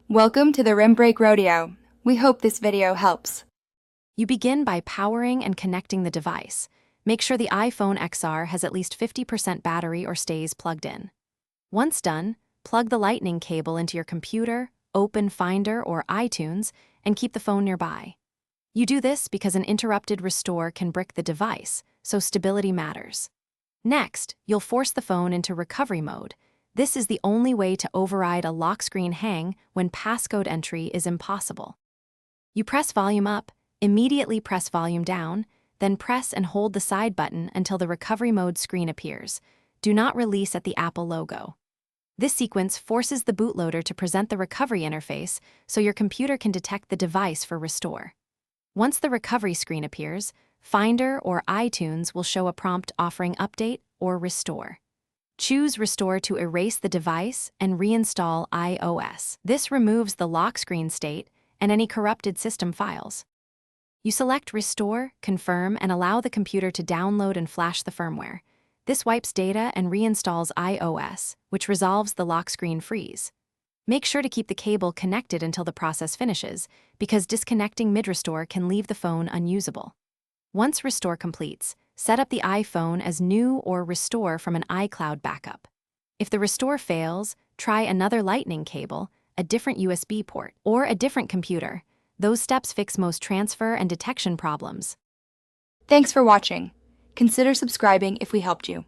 Welcome to the Rim Break Rodeo. We hope this video helps. You begin by powering and connecting the device. Make sure the iPhone XR has at least 50% battery or stays plugged in. Once done, plug the lightning cable into your computer, open Finder or iTunes, and keep the phone nearby. You do this because an interrupted restore can brick the device, so stability matters. Next, you'll force the phone into recovery mode. This is the only way to override a lock screen hang when passcode entry is impossible. You press volume up, immediately press volume down, then press and hold the side button until the recovery mode screen appears. Do not release at the Apple logo. This sequence forces the bootloader to present the recovery interface so your computer can detect the device for restore. Once the recovery screen appears, Finder or iTunes will show a prompt offering update or restore. Choose Restore to erase the device and reinstall iOS. This removes the lock screen state and any corrupted system files. You select Restore, confirm, and allow the computer to download and flash the firmware. This wipes data and reinstalls iOS, which resolves the lock screen freeze. Make sure to keep the cable connected until the process finishes, because disconnecting mid-restore can leave the phone unusable. Once restore completes, set up the iPhone as new or restore from an iCloud backup. If the restore fails, try another lightning cable, a different USB port, or a different computer. Those steps fix most transfer and detection problems. Thanks for watching. Consider subscribing if we helped you.